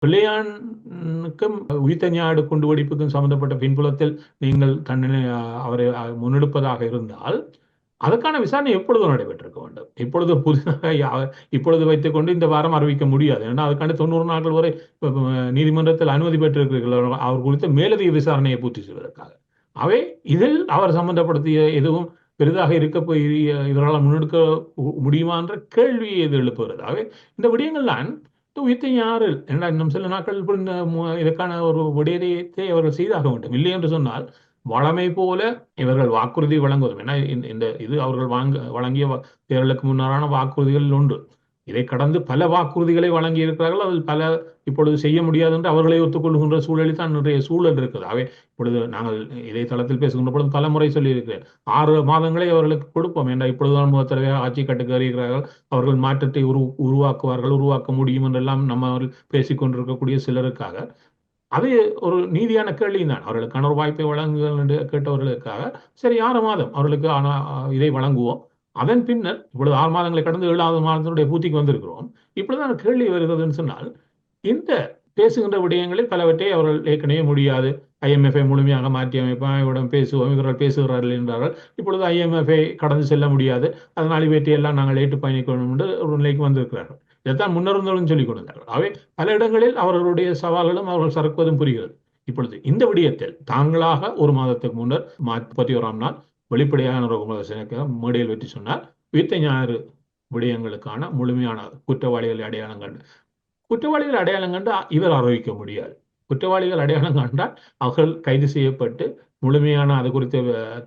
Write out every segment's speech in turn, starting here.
பிள்ளையானுக்கும் உயிர்த்தஞாடு குண்டுவெடிப்புக்கும் சம்பந்தப்பட்ட பின்புலத்தில் நீங்கள் அவரை முன்னெடுப்பதாக இருந்தால் அதற்கான விசாரணை எப்பொழுது நடைபெற்றிருக்க வேண்டும். இப்பொழுது புதிதாக இப்பொழுது வைத்துக் கொண்டு இந்த வாரம் அறிவிக்க முடியாது. ஏன்னா அதுக்கான 90 நாட்கள் வரை நீதிமன்றத்தில் அனுமதி பெற்றிருக்கிறீர்கள் அவர் குறித்த மேலதிக விசாரணையை பூர்த்தி செய்வதற்காக. அவை இதில் அவர் சம்பந்தப்படுத்திய எதுவும் பெரிதாக இவர்களால் முன்னெடுக்க முடியுமா என்ற கேள்வியை இது எழுப்புகிறது. ஆகவே இந்த விடயங்கள் தான் உயிர்த்தஞாறு இன்னும் சில நாட்கள் இதற்கான ஒரு விடயத்தை அவர்கள் செய்தாக வேண்டும். இல்லை என்று சொன்னால் வளமை போல இவர்கள் வாக்குறுதி வழங்குவதும். ஏன்னா இந்த இது அவர்கள் வழங்கிய தேர்தலுக்கு முன்னரான வாக்குறுதிகள் ஒன்று. இதை கடந்து பல வாக்குறுதிகளை வழங்கி இருக்கிறார்கள். அதில் பல இப்பொழுது செய்ய முடியாது என்று அவர்களை ஒத்துக்கொள்கின்ற சூழலில் தான் நிறைய சூழல் இருக்குது. ஆகவே இப்பொழுது நாங்கள் இதை தளத்தில் பேசுகின்ற பொழுது பல முறை சொல்லியிருக்கிறேன், 6 மாதங்களை அவர்களுக்கு கொடுப்போம் என்ற இப்பொழுதுதான் முதல் தடவையாக ஆட்சி கட்டுக்கு வருகிறார்கள். அவர்கள் மாற்றத்தை உருவாக்க முடியும் என்றெல்லாம் நம்ம பேசிக்கொண்டிருக்கக்கூடிய சிலருக்காக அது ஒரு நீதியான கேள்விதான். அவர்களுக்கான ஒரு வாய்ப்பை வழங்குங்கள் என்று கேட்டவர்களுக்காக சரி 6 மாதம் அவர்களுக்கு இதை வழங்குவோம். அதன் பின்னர் இப்பொழுது 6 மாதங்களை கடந்து 7வது மாதத்தினுடைய பூர்த்திக்கு வந்திருக்கிறோம். இப்பொழுதுதான் கேள்வி வருகிறதுன்னு சொன்னால், இந்த பேசுகின்ற விடயங்களில் பலவற்றை அவர்கள் ஏற்கனவே முடியாது, IMF-ஐ முழுமையாக மாற்றி அமைப்போம், இவரிடம் பேசுவோம், இவர்கள் பேசுகிறார்கள் என்றார்கள். இப்பொழுது IMF-ஐ கடந்து செல்ல முடியாது, அதனால் இவற்றையெல்லாம் நாங்கள் ஏற்று பயணிக்கணும் என்று ஒரு நிலைக்கு வந்திருக்கிறார்கள். இதைத்தான் முன்னிருந்தவர்களும் சொல்லிக் கொடுத்தார்கள். அவை பல இடங்களில் அவர்களுடைய சவால்களும் அவர்கள் சறுக்குவதும் புரிகிறது. இப்பொழுது இந்த விடயத்தில் தாங்களாக 1 மாதத்துக்கு முன்னர் 31ஆம் நாள் வெளிப்படையான மேடையில் வெற்றி சொன்னார், உயிர்த்தஞாறு விடயங்களுக்கான முழுமையான குற்றவாளிகளை அடையாளம் கண்டு இவர் அறிவிக்க முடியாது. குற்றவாளிகள் அடையாளம் கண்டால் அவர்கள் கைது செய்யப்பட்டு முழுமையான அது குறித்த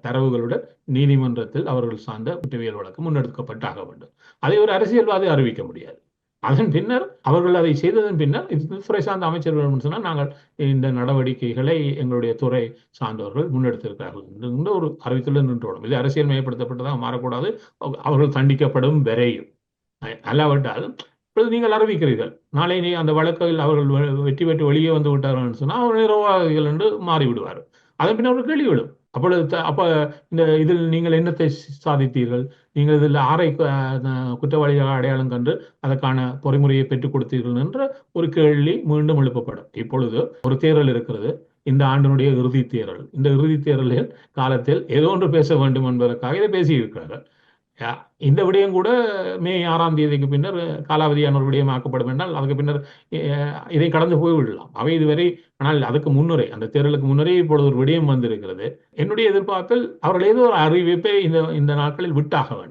தரவுகளுடன் நீதிமன்றத்தில் அவர்கள் சார்ந்த குற்றவியல் வழக்கு முன்னெடுக்கப்பட்டாக வேண்டும். அதை ஒரு அரசியல்வாதி அறிவிக்க முடியாது. அதன் பின்னர் அவர்கள் அதை செய்ததன் பின்னர் துறை சார்ந்த அமைச்சர்கள் சொன்னால் நாங்கள் இந்த நடவடிக்கைகளை எங்களுடைய துறை சார்ந்தவர்கள் முன்னெடுத்திருக்கிறார்கள் என்ற ஒரு அறிவித்துள்ள நின்றோடும். இது அரசியல் மயப்படுத்தப்பட்டதாக மாறக்கூடாது. அவர்கள் தண்டிக்கப்படும் வரையும். அல்லாவிட்டால் இப்பொழுது நீங்கள் அறிவிக்கிறீர்கள், நாளை அந்த வழக்கில் அவர்கள் வெற்றி பெற்று வெளியே வந்து விட்டார்கள் சொன்னால் அவர் நிர்வாகிகள் என்று மாறிவிடுவார். அதன் பின்னர் ஒரு கேள்வி விடும். அப்ப இந்த இதில் நீங்கள் என்னத்தை சாதித்தீர்கள், நீங்கள் இதில் 6 குற்றவாளிகள் அடையாளம் கண்டு அதற்கான பொறிமுறையை பெற்றுக் கொடுத்தீர்கள் என்ற ஒரு கேள்வி மீண்டும் எழுப்பப்படும். இப்பொழுது ஒரு தேர்தல் இருக்கிறது, இந்த ஆண்டினுடைய இறுதி தேர்தல். இந்த இறுதி தேர்தலில் காலத்தில் ஏதோ ஒன்று பேச வேண்டும் என்பதற்காக இதை பேசியிருக்கிறார்கள். இந்த விடயம் கூட மே 6ஆம் தேதிக்கு பின்னர் காலாவதியான ஒரு விடயம் ஆக்கப்படும் என்றால் அதுக்கு பின்னர் இதை கடந்து போய்விடலாம். அவை இதுவரை, ஆனால் அதுக்கு முன்னரே, அந்த தேர்தலுக்கு முன்னரே இப்பொழுது ஒரு விடயம் வந்திருக்கிறது. என்னுடைய எதிர்பார்ப்பில் அவர்கள் ஏதோ ஒரு அறிவிப்பை இந்த நாட்களில் விட்டாக வேண்டும்.